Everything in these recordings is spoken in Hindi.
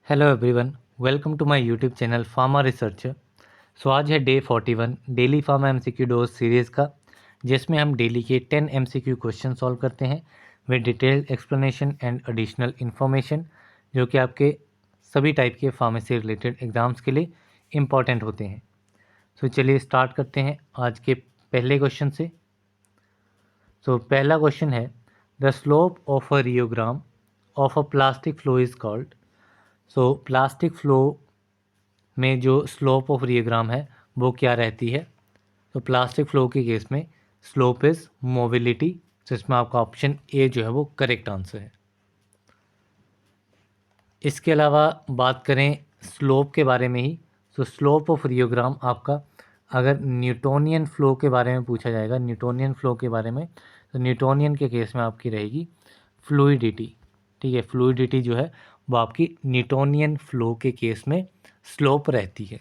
Hello everyone, welcome to my YouTube channel pharma researcher. So आज है day 41 daily pharma MCQ dose series का, जिसमें हम डेली के 10 एमसीक्यू क्वेश्चन सॉल्व करते हैं with detailed explanation and additional information, जो कि आपके सभी टाइप के फार्मेसी रिलेटेड एग्जाम्स के लिए इम्पॉर्टेंट होते हैं। सो चलिए स्टार्ट करते हैं आज के पहले क्वेश्चन से। सो पहला क्वेश्चन है, the slope of a rheogram of a plastic flow is called. So plastic flow में जो स्लोप ऑफ रियोग्राम है वो क्या रहती है? तो प्लास्टिक फ्लो के केस में स्लोप इज मोबिलिटी, तो इसमें आपका ऑप्शन ए जो है वो करेक्ट आंसर है। इसके अलावा बात करें स्लोप के बारे में ही, तो स्लोप ऑफ रियोग्राम आपका अगर न्यूटोनियन फ्लो के बारे में पूछा जाएगा, न्यूटोनियन फ्लो के बारे में, तो न्यूटोनियन के केस में आपकी रहेगी फ्लूइडिटी। ठीक है, फ्लूइडिटी जो है वो आपकी न्यूटोनियन फ्लो के केस में स्लोप रहती है।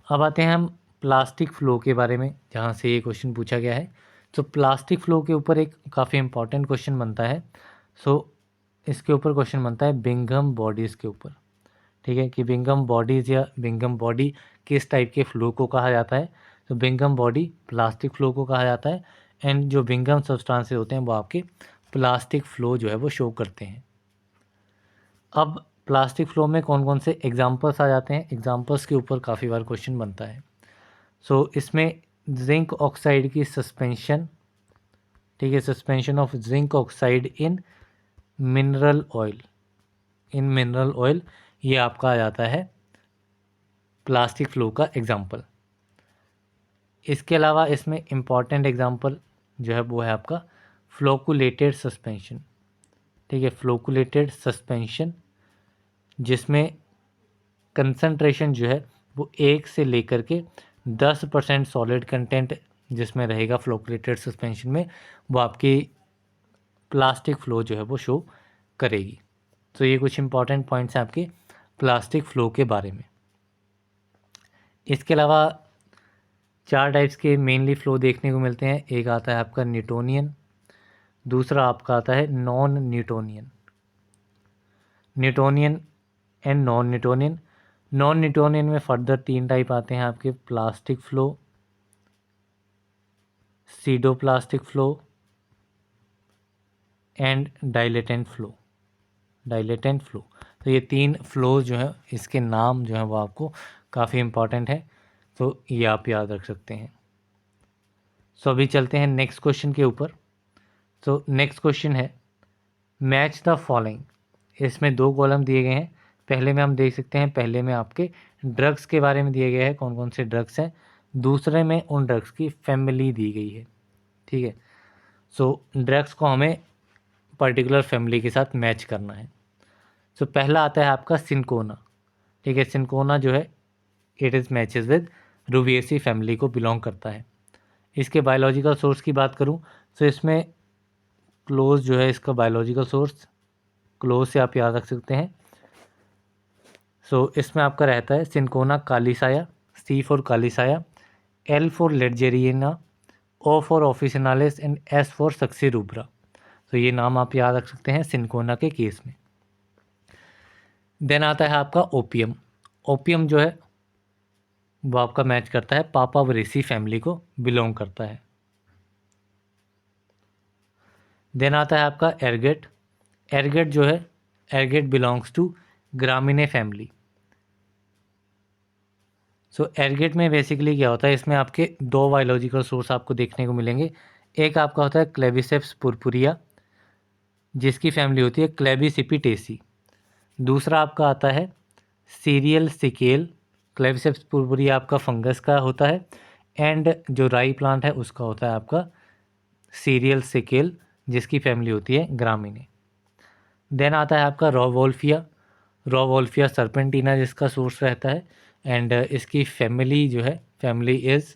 अब आते हैं हम प्लास्टिक फ़्लो के बारे में, जहाँ से ये क्वेश्चन पूछा गया है। तो प्लास्टिक फ़्लो के ऊपर एक काफ़ी इंपॉर्टेंट क्वेश्चन बनता है। सो इसके ऊपर क्वेश्चन बनता है बिंघम बॉडीज़ के ऊपर। ठीक है, कि बिंघम बॉडीज़ या बिंघम बॉडी किस टाइप के फ्लो को कहा जाता है। तो बिंघम बॉडी प्लास्टिक फ्लो को कहा जाता है, एंड जो बिंघम सब्सटेंसेस होते हैं वो आपके प्लास्टिक फ्लो जो है वो शो करते हैं। अब प्लास्टिक फ्लो में कौन कौन से एग्जांपल्स आ जाते हैं, एग्जांपल्स के ऊपर काफ़ी बार क्वेश्चन बनता है। सो इसमें जिंक ऑक्साइड की सस्पेंशन, ठीक है, suspension of zinc oxide in mineral oil, in mineral oil, ये आपका आ जाता है प्लास्टिक फ्लो का एग्जांपल। इसके अलावा इसमें इम्पॉर्टेंट एग्जांपल जो है वो है आपका फ्लोकुलेटेड सस्पेंशन। ठीक है, फ्लोकुलेटेड सस्पेंशन जिसमें कंसंट्रेशन जो है वो 1 से लेकर के 10% सॉलिड कंटेंट जिसमें रहेगा फ्लोकुलेटेड सस्पेंशन में, वो आपकी प्लास्टिक फ़्लो जो है वो शो करेगी। तो ये कुछ इंपॉर्टेंट पॉइंट्स हैं आपके प्लास्टिक फ़्लो के बारे में। इसके अलावा 4 टाइप्स के मेनली फ़्लो देखने को मिलते हैं। एक आता है आपका न्यूटोनियन, दूसरा आपका आता है non Newtonian, Newtonian and non Newtonian. Non Newtonian में फर्दर 3 टाइप आते हैं आपके plastic flow, pseudoplastic flow and dilatant flow, dilatant flow. तो ये 3 फ़्लो जो है, इसके नाम जो है वो आपको काफ़ी इम्पॉर्टेंट है, तो ये आप याद रख सकते हैं। सो अभी चलते हैं नेक्स्ट क्वेश्चन के ऊपर। तो नेक्स्ट क्वेश्चन है, मैच द फॉलोइंग। इसमें 2 कॉलम दिए गए हैं। पहले में हम देख सकते हैं, पहले में आपके ड्रग्स के बारे में दिए गए हैं, कौन कौन से ड्रग्स हैं। दूसरे में उन ड्रग्स की फैमिली दी गई है। ठीक है, सो ड्रग्स को हमें पर्टिकुलर फैमिली के साथ मैच करना है। सो पहला आता है आपका सिंकोना। ठीक है, सिंकोना जो है it is matches with Rubiaceae family को बिलोंग करता है। इसके बायोलॉजिकल सोर्स की बात करूं तो इसमें क्लोज जो है इसका बायोलॉजिकल सोर्स, क्लोज से आप याद रख सकते हैं। सो इसमें आपका रहता है cinchona calisaya, C for calisaya, L for ledgeriana, O for officinalis and S for succirubra. तो ये नाम आप याद रख सकते हैं सिंकोना के केस में। देन आता है आपका ओपियम। ओपियम जो है वो आपका मैच करता है पापावरेसी फैमिली को बिलोंग करता है। देन आता है आपका एरगेट। एरगेट जो है, एरगेट बिलोंग्स टू ग्रामीणे फैमिली। सो एरगेट में बेसिकली क्या होता है, इसमें आपके 2 बायोलॉजिकल सोर्स आपको देखने को मिलेंगे। एक आपका होता है क्लेविसेप्स पुरपुरिया, जिसकी फैमिली होती है क्लेबिसिपिटेसी। दूसरा आपका आता है सीरियल सिकेल, क्लेविसेप्स पुरपुरिया आपका फंगस का होता है, एंड जो राई प्लांट है उसका होता है आपका सीरियल सिकेल, जिसकी फैमिली होती है ग्रामीणे। देन आता है आपका रॉवोल्फिया, रॉवोल्फिया सर्पेंटिना जिसका सोर्स रहता है, एंड इसकी फैमिली जो है, फैमिली इज़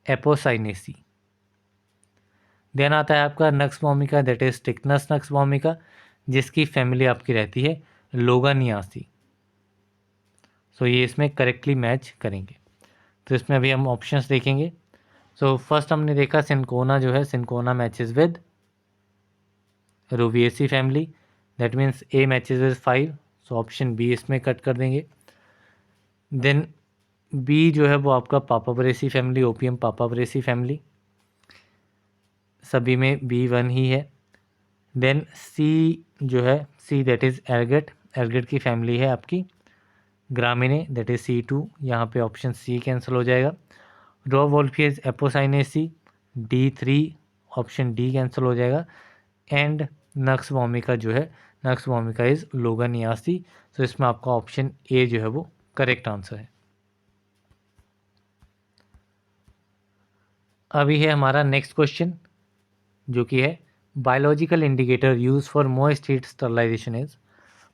एपोसाइनेसी। देन आता है आपका nux vomica, that is strychnos nux vomica, जिसकी फैमिली आपकी रहती है लोगानियासी। सो ये इसमें करेक्टली मैच करेंगे। तो इसमें अभी हम ऑप्शंस देखेंगे। सो फर्स्ट हमने देखा सिंकोना जो है, cinchona matches with Rubiaceae family. That means A matches with 5, so option B इसमें कट कर देंगे। देन बी जो है वो आपका Papaveraceae family, opium Papaveraceae family, सभी में B1 ही है। देन सी जो है, सी दैट इज़ एरगेट, एरगेट की फैमिली है आपकी ग्रामिने, दैट इज़ C2, यहाँ पे ऑप्शन सी कैंसिल हो जाएगा। Rauwolfia apocynaceae D3, option D cancel हो जाएगा। एंड नक्स वोमिका जो है, नक्स वोमिका इज़ लोगानियासी, तो इसमें आपका ऑप्शन ए जो है वो करेक्ट आंसर है। अभी है हमारा नेक्स्ट क्वेश्चन जो कि है biological indicator use for moist heat sterilization is.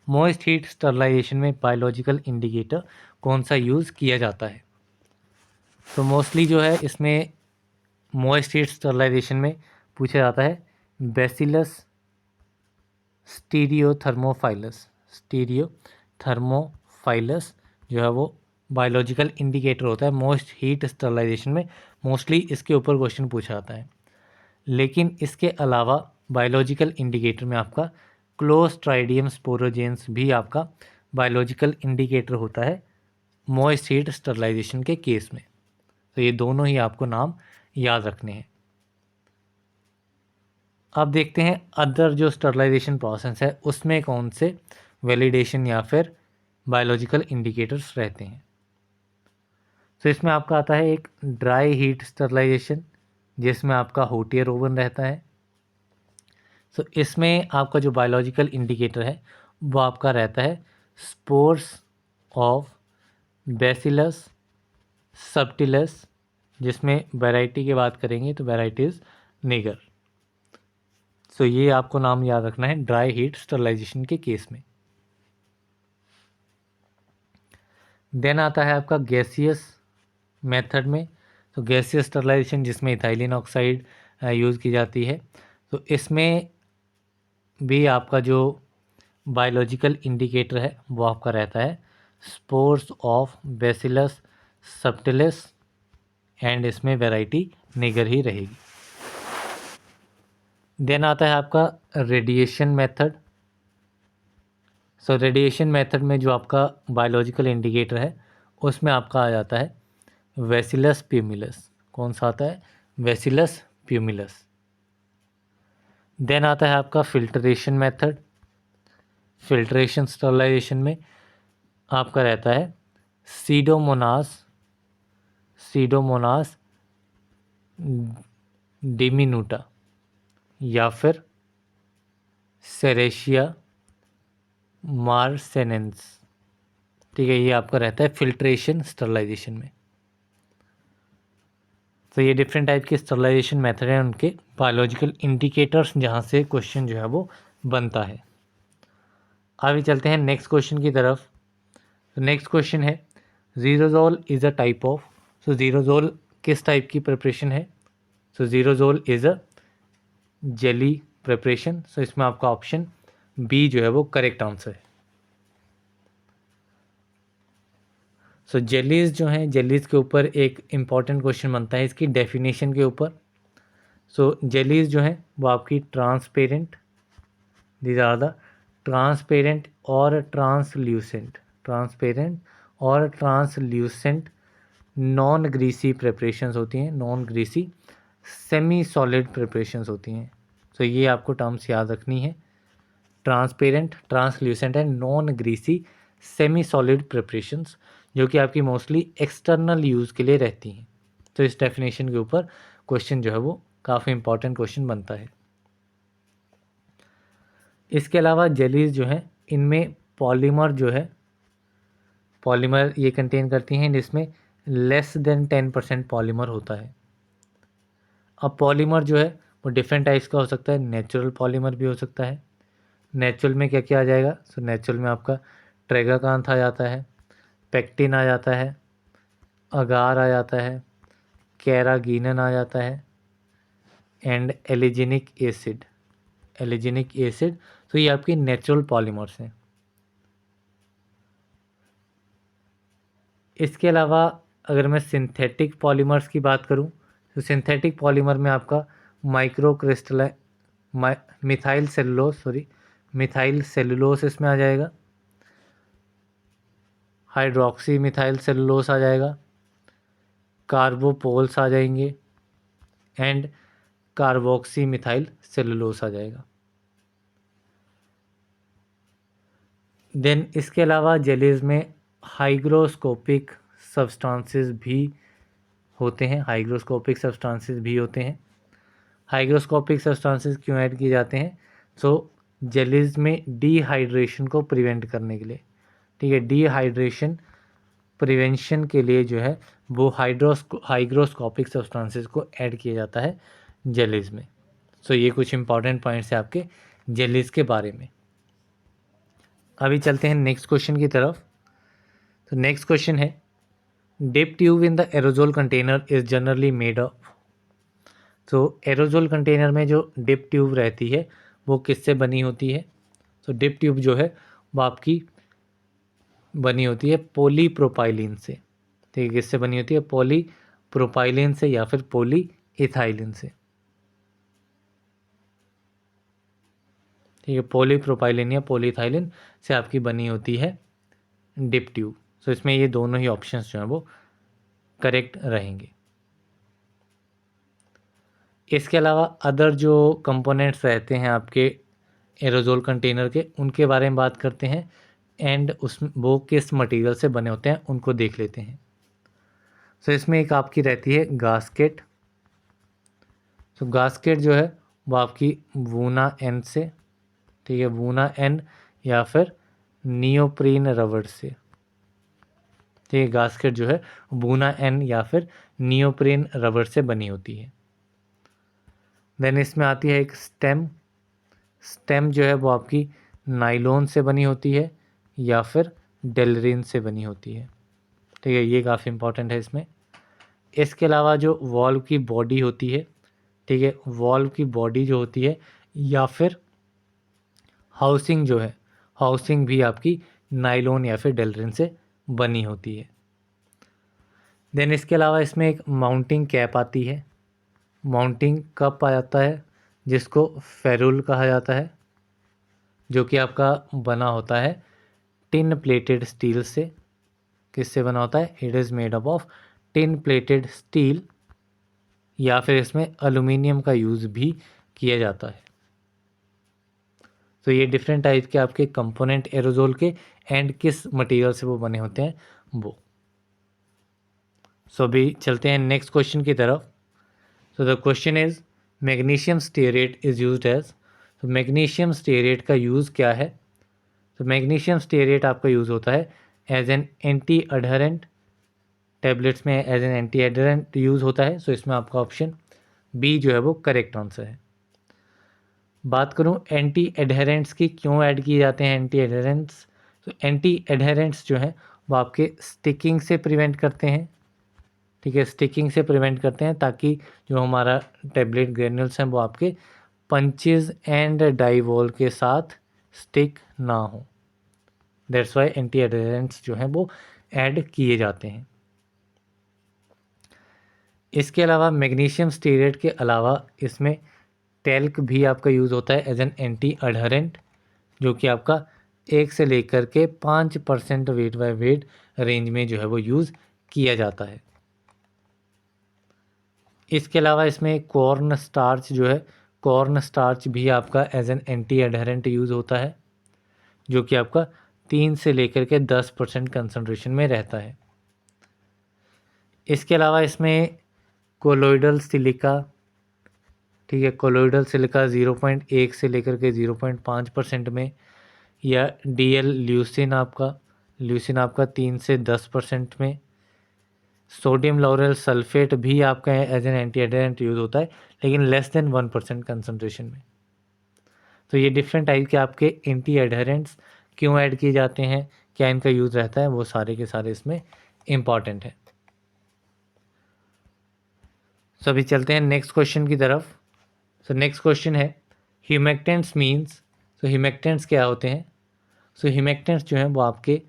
Moist heat sterilization में बायोलॉजिकल इंडिकेटर कौन सा यूज़ किया जाता है? तो मोस्टली जो है इसमें मोइस्ट हीट स्टरलाइजेशन में पूछा जाता है बैसिलस स्टीरियोथर्मोफाइलस, स्टीरियोथर्मोफाइलस जो है वो बायोलॉजिकल इंडिकेटर होता है मोस्ट हीट स्टरलाइजेशन में, मोस्टली इसके ऊपर क्वेश्चन पूछा जाता है। लेकिन इसके अलावा बायोलॉजिकल इंडिकेटर में आपका क्लोस्ट्राइडियम स्पोरोजेंस भी आपका बायोलॉजिकल इंडिकेटर होता है मॉइस्ट हीट स्टरलाइजेशन के केस में। तो ये दोनों ही आपको नाम याद रखने हैं। अब देखते हैं अदर जो स्टरलाइजेशन प्रोसेस है उसमें कौन से वैलिडेशन या फिर बायोलॉजिकल इंडिकेटर्स रहते हैं। तो इसमें आपका आता है एक ड्राई हीट स्टरलाइजेशन जिसमें आपका होटियर ओवन रहता है। तो इसमें आपका जो बायोलॉजिकल इंडिकेटर है वो आपका रहता है स्पोर्स ऑफ बैसिलस सबटिलस, जिसमें वैरायटी की बात करेंगे तो वैराइटीज़ निगर। सो ये आपको नाम याद रखना है ड्राई हीट स्टरलाइजेशन के केस में। देन आता है आपका गैसियस मेथड में। तो गैसियस स्टरलाइजेशन जिसमें इथाइलिन ऑक्साइड यूज़ की जाती है। तो इसमें भी आपका जो बायोलॉजिकल इंडिकेटर है वो आपका रहता है spores of bacillus subtilis, and इसमें वैरायटी निगर ही रहेगी। देन आता है आपका रेडिएशन मेथड। सो रेडिएशन मेथड में जो आपका बायोलॉजिकल इंडिकेटर है उसमें आपका आ जाता है बैसिलस प्यूमिलस। कौन सा आता है? बैसिलस प्यूमिलस। देन आता है आपका फिल्ट्रेशन मेथड। फिल्ट्रेशन स्टरलाइजेशन में आपका रहता है सीडोमोनास, सीडोमोनास डिमिनुटा या फिर सेरेशिया मार्सेनेंस। ठीक है, ये आपका रहता है फिल्ट्रेशन स्टरलाइजेशन में। तो ये डिफरेंट टाइप के स्टरलाइजेशन मेथड हैं, उनके बायोलॉजिकल इंडिकेटर्स जहाँ से क्वेश्चन जो है वो बनता है। आगे चलते हैं नेक्स्ट क्वेश्चन की तरफ। तो नेक्स्ट क्वेश्चन है ज़ीरोज़ोल इज़ अ टाइप ऑफ। सो ज़ीरोज़ोल किस टाइप की प्रिपरेशन है? सो ज़ीरोज़ोल इज़ अ जेली प्रिपरेशन। सो इसमें आपका ऑप्शन बी जो है वो करेक्ट आंसर है। सो जेलीज़ जो हैं, जेलीज़ के ऊपर एक इम्पॉर्टेंट क्वेश्चन बनता है इसकी डेफिनेशन के ऊपर। सो जेलीज़ जो हैं वो आपकी transparent, these are the transparent और ट्रांसल्यूसेंट, ट्रांसपेरेंट और ट्रांसल्यूसेंट नॉन ग्रीसी प्रिपरेशंस होती हैं, non greasy semi solid preparations होती हैं। सो ये आपको टर्म्स याद रखनी है, transparent, translucent and non greasy semi solid preparations, जो कि आपकी मोस्टली एक्सटर्नल यूज़ के लिए रहती हैं। तो इस डेफिनेशन के ऊपर क्वेश्चन जो है वो काफ़ी इंपॉर्टेंट क्वेश्चन बनता है। इसके अलावा जेलीज जो हैं इनमें पॉलीमर जो है, पॉलीमर ये कंटेन करती हैं जिसमें लेस देन 10% पॉलीमर होता है। अब पॉलीमर जो है वो डिफरेंट टाइप्स का हो सकता है, नेचुरल पॉलीमर भी हो सकता है। नेचुरल में क्या क्या आ जाएगा? सो नेचुरल में आपका ट्रेगाकांथ आ जाता है, पेक्टिन आ जाता है, अगार आ जाता है, कैरागीनन आ जाता है, एंड एलिजेनिक एसिड, एलिजेनिक एसिड। तो ये आपके नेचुरल पॉलीमर्स हैं। इसके अलावा अगर मैं सिंथेटिक पॉलीमर्स की बात करूं तो सिंथेटिक पॉलीमर में आपका micro crystal methyl cellulose methyl cellulose इसमें आ जाएगा, हाइड्रोक्सी मिथाइल सेलुलोस आ जाएगा, कार्बोपोल्स आ जाएंगे एंड कार्बोक्सी मिथाइल सेलुलोस आ जाएगा। देन इसके अलावा जेलीज में हाइग्रोस्कोपिक सब्सटेंसेस भी होते हैं, हाइग्रोस्कोपिक सब्सटेंसेस भी होते हैं। हाइग्रोस्कोपिक सब्सटेंसेस क्यों ऐड किए जाते हैं? सो जेलीज में डिहाइड्रेशन को प्रिवेंट करने के लिए, ठीक है, डिहाइड्रेशन प्रिवेंशन के लिए जो है वो हाइग्रोस्कोपिक सब्सटेंसेस को ऐड किया जाता है जेलीज में। सो ये कुछ इंपॉर्टेंट पॉइंट्स है आपके जेलीज के बारे में। अभी चलते हैं नेक्स्ट क्वेश्चन की तरफ। तो नेक्स्ट क्वेश्चन है, dip tube in the aerosol container is generally made of. तो एरोजोल कंटेनर में जो डिप ट्यूब रहती है वो किससे बनी होती है? तो डिप ट्यूब जो है वो आपकी बनी होती है पॉलीप्रोपाइलिन से, ठीक है, किससे बनी होती है? पॉलीप्रोपाइलिन से या फिर पॉलीइथाइलिन से, ठीक है, पॉलीप्रोपाइलिन या पॉलीइथाइलिन से आपकी बनी होती है डिप ट्यूब। सो इसमें ये दोनों ही ऑप्शंस जो हैं वो करेक्ट रहेंगे। इसके अलावा अदर जो कंपोनेंट्स रहते हैं आपके एरोजोल कंटेनर के, उनके बारे में बात करते हैं एंड उस वो किस मटेरियल से बने होते हैं उनको देख लेते हैं। सो इसमें एक आपकी रहती है गास्केट। सो गास्केट जो है वो आपकी वूना एन से, ठीक है, वूना एन या फिर नियोप्रीन रबर से, ठीक है, गास्केट जो है वूना एन या फिर नियोप्रीन रबर से बनी होती है। देन इसमें आती है एक स्टेम। स्टेम जो है वो आपकी नाइलॉन से बनी होती है या फिर डेलरिन से बनी होती है, ठीक है, ये काफ़ी इंपॉर्टेंट है इसमें। इसके अलावा जो वॉल्व की बॉडी होती है, ठीक है, वॉल्व की बॉडी जो होती है या फिर हाउसिंग जो है, हाउसिंग भी आपकी नाइलॉन या फिर डेलरिन से बनी होती है। देन इसके अलावा इसमें एक माउंटिंग कैप आती है। माउंटिंग कप आ जाता है जिसको फेरुल कहा जाता है, जो कि आपका बना होता है टिन प्लेटेड स्टील से। किससे बना होता है? It is made up of tin plated steel, या फिर इसमें एल्युमिनियम का यूज़ भी किया जाता है। तो ये डिफरेंट टाइप के आपके कंपोनेंट एरोजोल के एंड किस मटेरियल से वो बने होते हैं वो। सो अभी चलते हैं नेक्स्ट क्वेश्चन की तरफ। So the question is magnesium stearate is used as. तो मैग्नीशियम स्टीयरेट का यूज़ क्या है? तो मैग्नीशियम स्टीयरेट आपका यूज़ होता है as an anti adherent, tablets में as an anti adherent use होता है। सो इसमें आपका ऑप्शन बी जो है वो करेक्ट आंसर है। बात करूं एंटी एडहेरेंट्स की, क्यों ऐड किए जाते हैं एंटी एडहेरेंट्स? तो एंटी एडहेरेंट्स जो हैं वो आपके स्टिकिंग से प्रिवेंट करते हैं, ठीक है, स्टिकिंग से प्रिवेंट करते हैं ताकि जो हमारा टैबलेट ग्रेन्यूल्स हैं वो आपके पंचेज एंड डाइवॉल के साथ स्टिक ना हो। दैट्स वाई एंटी एडहेरेंट्स जो हैं वो ऐड किए जाते हैं। इसके अलावा मैग्नीशियम स्टीरेट के अलावा इसमें टेल्क भी आपका यूज़ होता है एज एन एंटी अडहरेंट, जो कि आपका 1 से लेकर के 5% वेट बाय वेट रेंज में जो है वो यूज़ किया जाता है। इसके अलावा इसमें कॉर्न स्टार्च जो है, कॉर्न स्टार्च भी आपका एज एन एंटी एडहरेंट यूज़ होता है, जो कि आपका 3 से लेकर के 10% कंसनट्रेशन में रहता है। इसके अलावा इसमें कोलोइडल सिलिका, ठीक है, कोलोइडल सिलिका 0.1 से लेकर के 0.5% में, या DL ल्यूसिन आपका 3 से 10% में। सोडियम लॉरेल सल्फेट भी आपका as an anti adherent use होता है लेकिन लेस देन 1% कंसनट्रेशन में। तो ये डिफरेंट टाइप के आपके एंटी एडहेरेंट्स क्यों ऐड किए जाते हैं, क्या इनका यूज़ रहता है, वो सारे के सारे इसमें इम्पॉर्टेंट है। सो अभी चलते हैं नेक्स्ट क्वेश्चन की तरफ। सो नेक्स्ट क्वेश्चन है ह्यूमेक्टेंट्स मीन्स। सो ह्यूमेक्टेंट्स क्या होते हैं? सो ह्यूमेक्टेंट्स जो हैं वो आपके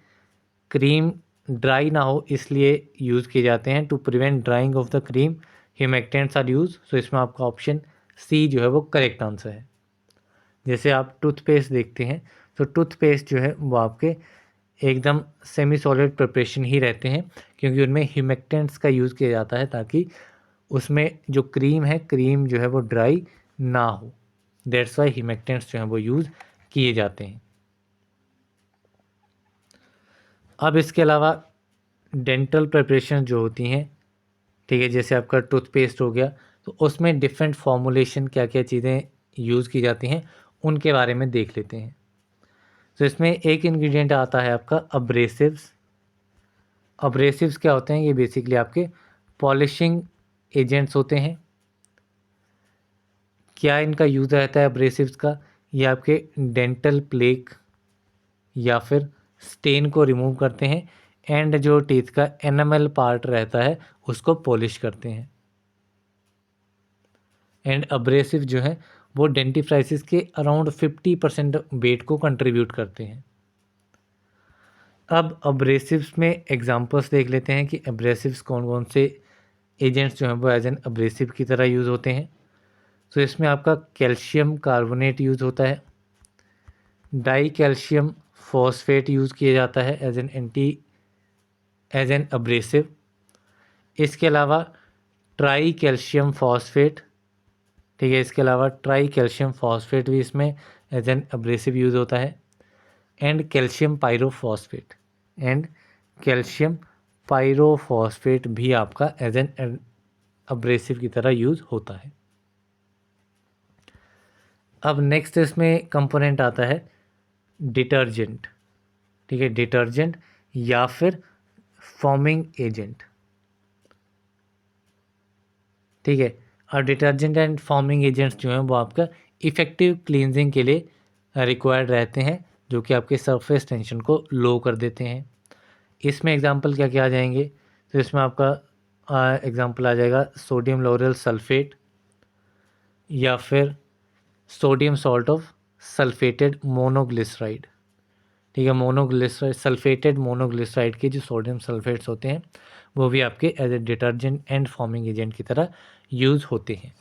क्रीम ड्राई ना हो इसलिए यूज़ किए जाते हैं। To prevent drying of the cream humectants are use. So इसमें आपका ऑप्शन सी जो है वो करेक्ट आंसर है। जैसे आप टूथपेस्ट देखते हैं तो टूथपेस्ट जो है वो आपके एकदम सेमी सॉलिड प्रिपरेशन ही रहते हैं, क्योंकि उनमें ह्यूमेक्टेंट्स का यूज़ किया जाता है ताकि उसमें जो क्रीम है, क्रीम जो है वो ड्राई ना हो। दैट्स वाई ह्यूमेक्टेंट्स जो हैं वो यूज़ किए जाते हैं। अब इसके अलावा डेंटल प्रिपरेशन जो होती हैं, ठीक है, जैसे आपका टूथपेस्ट हो गया, तो उसमें डिफरेंट फॉर्मुलेशन क्या क्या चीज़ें यूज़ की जाती हैं उनके बारे में देख लेते हैं। तो इसमें एक इंग्रेडिएंट आता है आपका अब्रेसिव्स। अब्रेसिव्स क्या होते हैं? ये बेसिकली आपके पॉलिशिंग एजेंट्स होते हैं। क्या इनका यूज़ रहता है अब्रेसिव्स का? ये आपके डेंटल प्लेक या फिर स्टेन को रिमूव करते हैं एंड जो टीथ का एनामल पार्ट रहता है उसको पॉलिश करते हैं। एंड अब्रेसिव जो है वो डेंटिफ्राइसिस के अराउंड 50% वेट को कंट्रीब्यूट करते हैं। अब अब्रेसिव्स में एग्जांपल्स देख लेते हैं कि अब्रेसिव्स कौन कौन से एजेंट्स जो हैं वो एज एन अब्रेसिव की तरह यूज़ होते हैं। तो इसमें आपका कैल्शियम कार्बोनेट यूज़ होता है, डाई कैल्शियम फॉस्फेट यूज़ किया जाता है एज एन अब्रेसिव। इसके अलावा ट्राई कैल्शियम फॉस्फेट, ठीक है, इसके अलावा ट्राई कैल्शियम फॉस्फेट भी इसमें एज एन अब्रेसिव यूज़ होता है। एंड कैल्शियम पायरोफॉस्फेट भी आपका एज एन अब्रेसिव की तरह यूज़ होता है। अब नेक्स्ट इसमें कंपोनेंट आता है डिटर्जेंट, ठीक है, डिटर्जेंट या फिर फॉर्मिंग एजेंट, ठीक है। और डिटर्जेंट एंड फॉर्मिंग एजेंट्स जो हैं वो आपका इफ़ेक्टिव क्लींजिंग के लिए रिक्वायर्ड रहते हैं, जो कि आपके सरफेस टेंशन को लो कर देते हैं। इसमें एग्जांपल क्या क्या आ जाएंगे? तो इसमें आपका एग्जांपल आ जाएगा सोडियम लोरेल सल्फेट या फिर sodium salt of sulphated monoglyceride, ठीक है, सल्फेटेड मोनोग्लिसराइड के जो सोडियम सल्फेट्स होते हैं वो भी आपके as a detergent and forming agent की तरह यूज़ होते हैं।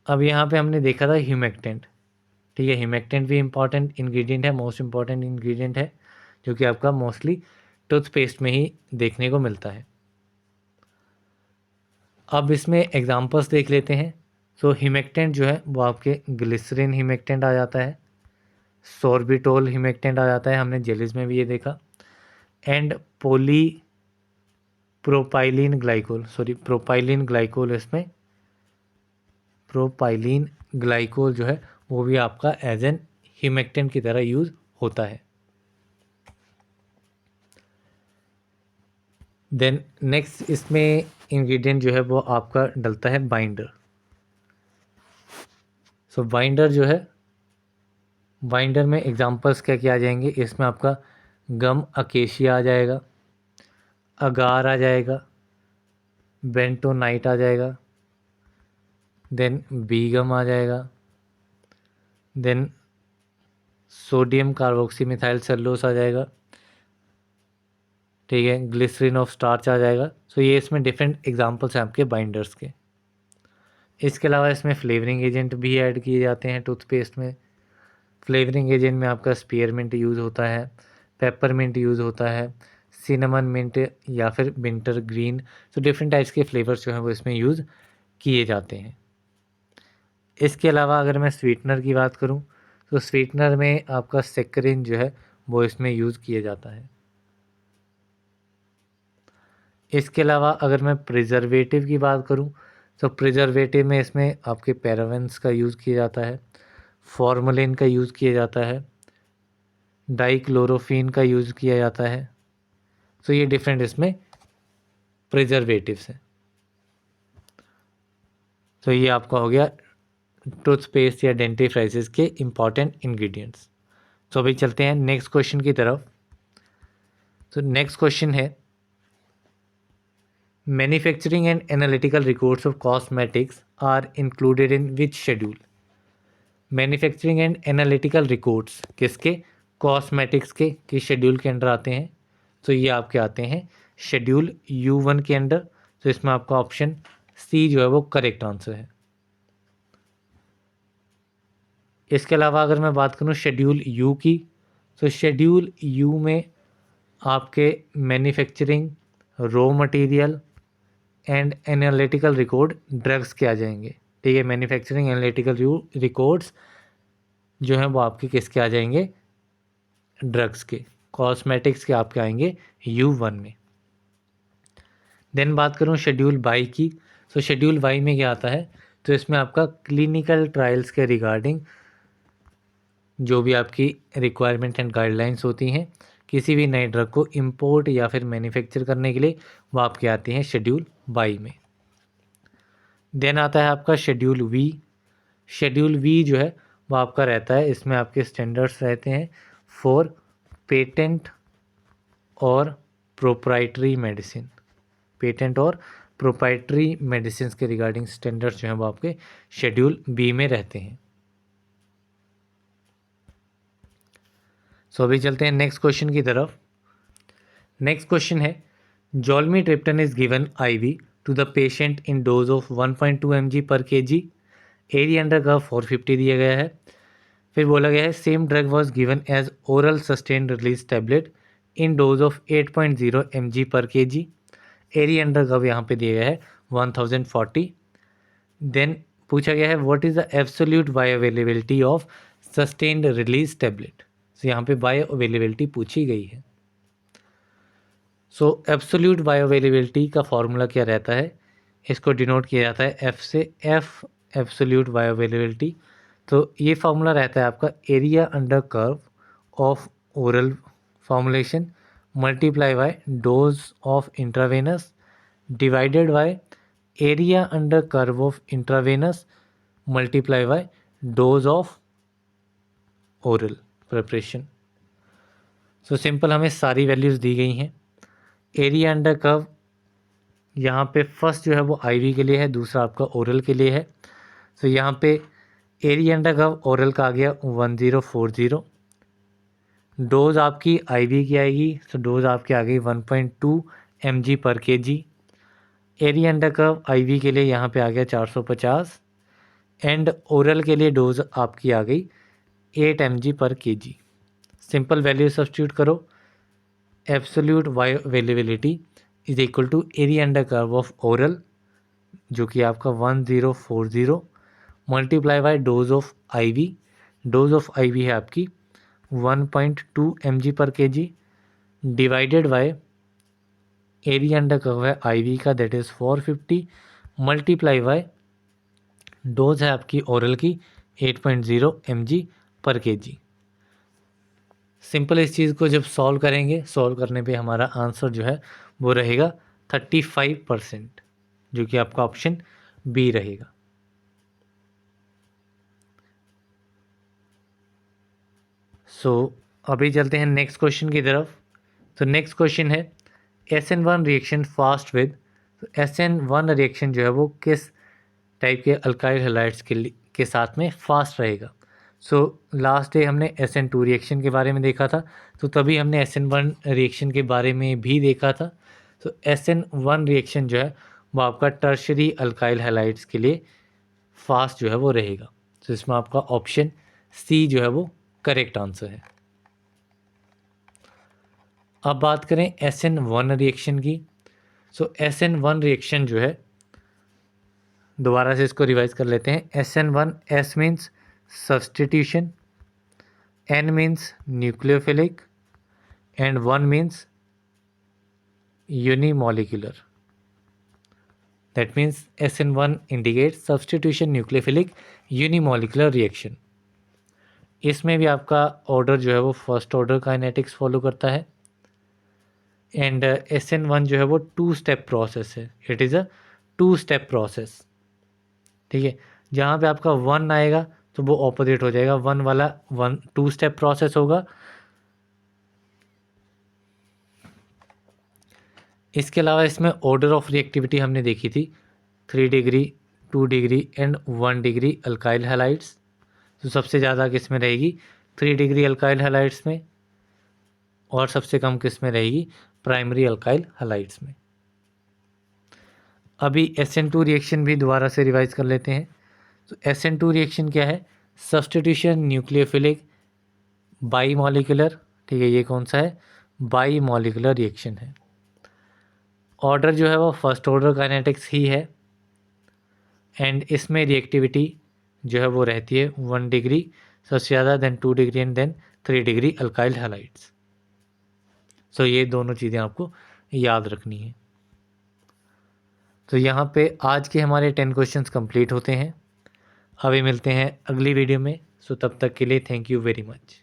अब यहाँ पे हमने देखा था ह्यूमेक्टेंट, ठीक है, ह्यूमेक्टेंट भी इंपॉर्टेंट इंग्रेडिएंट है, मोस्ट इंपॉर्टेंट इंग्रेडिएंट है, जो कि आपका मोस्टली टूथपेस्ट में ही देखने को मिलता है। अब इसमें एग्जांपल्स देख लेते हैं। सो ह्यूमेक्टेंट जो है वो आपके ग्लिसरीन ह्यूमेक्टेंट आ जाता है, सोर्बिटोल ह्यूमेक्टेंट आ जाता है, हमने जेलीज में भी ये देखा, एंड प्रोपाइलिन ग्लाइकोल जो है वो भी आपका एज एन ह्यूमेक्टेंट की तरह यूज़ होता है। देन नेक्स्ट इसमें इंग्रेडिएंट जो है वो आपका डलता है बाइंडर। सो बाइंडर जो है, बाइंडर में एग्जांपल्स क्या क्या आ जाएंगे? इसमें आपका गम अकेशिया आ जाएगा, अगार आ जाएगा, बेंटोनाइट आ जाएगा, देन बीगम आ जाएगा, देन सोडियम कार्बोक्सीमिथाइल सेलुलोज आ जाएगा, ठीक है, ग्लिसरीन ऑफ स्टार्च आ जाएगा। सो ये इसमें डिफरेंट एग्जांपल्स हैं आपके बाइंडर्स के। इसके अलावा इसमें फ्लेवरिंग एजेंट भी ऐड किए जाते हैं टूथपेस्ट में। फ्लेवरिंग एजेंट में आपका स्पीयरमिंट यूज़ होता है, पेपरमिंट यूज़ होता है, सिनेमन मिंट या फिर विंटर ग्रीन। तो डिफरेंट टाइप्स के फ्लेवर्स जो हैं वो इसमें यूज़ किए जाते हैं। इसके अलावा अगर मैं स्वीटनर की बात करूं तो स्वीटनर में आपका सेक्रिन जो है वो इसमें यूज़ किया जाता है। इसके अलावा अगर मैं प्रिजर्वेटिव की बात करूं तो प्रिजर्वेटिव में इसमें आपके पैराबेन्स का यूज़ किया जाता है, फॉर्मलिन का यूज़ किया जाता है, डाइक्लोरोफिन का यूज़ किया जाता है। तो ये डिफरेंट इसमें प्रिजर्वेटिव्स हैं। तो ये आपका हो गया टूथपेस्ट या डेंटिफ्राइसिस के इम्पॉर्टेंट इंग्रेडिएंट्स। तो अभी चलते हैं नेक्स्ट क्वेश्चन की तरफ। तो नेक्स्ट क्वेश्चन है manufacturing and analytical records of cosmetics are included in which schedule? Manufacturing and analytical records किसके? कॉस्मेटिक्स के किस शेड्यूल के अंडर आते हैं? तो ये आपके आते हैं शेड्यूल U1 के अंडर। तो इसमें आपका ऑप्शन सी जो है वो करेक्ट आंसर है। इसके अलावा अगर मैं बात करूँ शेड्यूल यू की, तो शेड्यूल यू में आपके manufacturing, raw material and analytical record drugs के आ जाएंगे। ठीक है, मैन्युफैक्चरिंग एनालिटिकल रिकॉर्ड्स जो हैं वो आपके किसके आ जाएंगे, ड्रग्स के। कॉस्मेटिक्स के आपके आएंगे U1 में। देन बात करूँ शेड्यूल बाई की, तो शेड्यूल बाई में क्या आता है, तो इसमें आपका क्लिनिकल ट्रायल्स के रिगार्डिंग जो भी आपकी रिक्वायरमेंट एंड गाइडलाइंस होती हैं किसी भी नए ड्रग को इंपोर्ट या फिर मैन्युफैक्चर करने के लिए, वो आपके आती हैं शेड्यूल बाई में। देन आता है आपका शेड्यूल वी। शेड्यूल वी जो है वो आपका रहता है, इसमें आपके स्टैंडर्ड्स रहते हैं फॉर पेटेंट और प्रोप्राइटरी मेडिसिन। पेटेंट और प्रोप्राइटरी मेडिसिन के रिगार्डिंग स्टैंडर्ड्स जो हैं वो आपके शेड्यूल बी में रहते हैं। सो अभी चलते हैं नेक्स्ट क्वेश्चन की तरफ। नेक्स्ट क्वेश्चन है, zolmitriptan is given IV to the patient in dose of 1.2 mg per kg, area under curve 450 दिया गया है। फिर बोला गया है same drug was given as oral sustained release tablet in dose of 8.0 mg per kg, area under curve यहाँ पे दिया गया है 1040। देन पूछा गया है what is the absolute bio availability of sustained release tablet. तो यहाँ पे बायो अवेलेबिलिटी पूछी गई है। सो एब्सोल्यूट बायो अवेलेबिलिटी का फॉर्मूला क्या रहता है, इसको डिनोट किया जाता है F से, F एब्सोल्यूट बायो अवेलेबिलिटी। तो ये फार्मूला रहता है आपका area under curve of oral formulation multiply by dose of intravenous divided by area under curve of intravenous multiply by dose of oral preparation. So simple हमें सारी वैल्यूज़ दी गई हैं। एरिया अंडर कर्व यहाँ पे फर्स्ट जो है वो IV के लिए है, दूसरा आपका ओरल के लिए है। तो यहाँ पे एरिया अंडर कर्व ओरल का आ गया 1040, डोज आपकी IV की आएगी, तो डोज आपकी आ गई 1.2 mg per kg। Area under curve IV के लिए यहाँ पे आ गया 450 एंड ओरल के लिए डोज आपकी आ गई 8 mg per kg। Simple value substitute करो, absolute bio availability is equal to area under curve of oral जो कि आपका 1040 multiply by dose of IV। Dose of IV है आपकी 1.2 mg per kg divided by area under curve है IV का that is 450 multiply by dose है आपकी ओरल की 8.0 mg पर kg। सिंपल इस चीज़ को जब सॉल्व करेंगे, सॉल्व करने पे हमारा आंसर जो है वो रहेगा 35%, जो कि आपका ऑप्शन बी रहेगा। अभी चलते हैं नेक्स्ट क्वेश्चन की तरफ। तो नेक्स्ट क्वेश्चन है SN1 reaction fast with, SN1 reaction जो है वो किस टाइप के अल्काइल हैलाइड्स के साथ में फास्ट रहेगा। लास्ट डे हमने SN2 रिएक्शन के बारे में देखा था, तो तभी हमने SN1 रिएक्शन के बारे में भी देखा था। तो SN1 रिएक्शन जो है वो आपका टर्शरी अल्काइल हैलाइड्स के लिए फास्ट जो है वो रहेगा। तो इसमें आपका ऑप्शन सी जो है वो करेक्ट आंसर है। अब बात करें SN1 रिएक्शन की। SN1 रिएक्शन जो है, दोबारा से इसको रिवाइज कर लेते हैं। SN1, S means substitution, N means nucleophilic and 1 means unimolecular. That means SN1 indicate substitution nucleophilic unimolecular reaction. इसमें भी आपका ऑर्डर जो है वो फर्स्ट ऑर्डर काइनेटिक्स फॉलो करता है एंड SN1 जो है वो 2 स्टेप प्रोसेस है। It is a 2 step process. ठीक है, जहाँ पे आपका 1 आएगा तो वो ऑपोजिट हो जाएगा, 1 वाला 2 स्टेप प्रोसेस होगा। इसके अलावा इसमें ऑर्डर ऑफ रिएक्टिविटी हमने देखी थी 3 degree, 2 degree and 1 degree alkyl halides. तो सबसे ज़्यादा किस में रहेगी, 3 डिग्री अल्काइल हैलाइड्स में, और सबसे कम किस में रहेगी, प्राइमरी अल्काइल हैलाइड्स में। अभी SN2 रिएक्शन भी दोबारा से रिवाइज कर लेते हैं। तो SN2 रिएक्शन क्या है, सब्सटीट्यूशन न्यूक्लियोफिलिक बाई मॉलिकुलर, ठीक है, ये कौन सा है, बाई मॉलिकुलर रिएक्शन है। ऑर्डर जो है वो फर्स्ट ऑर्डर काइनेटिक्स ही है, एंड इसमें रिएक्टिविटी जो है वो रहती है 1 डिग्री, सबसे ज़्यादा then 2 degree and then 3 degree alkyl halides. So ये दोनों चीज़ें आपको याद रखनी है। तो यहाँ पे आज के हमारे 10 क्वेश्चंस कंप्लीट होते हैं। अभी मिलते हैं अगली वीडियो में। सो तब तक के लिए थैंक यू वेरी मच।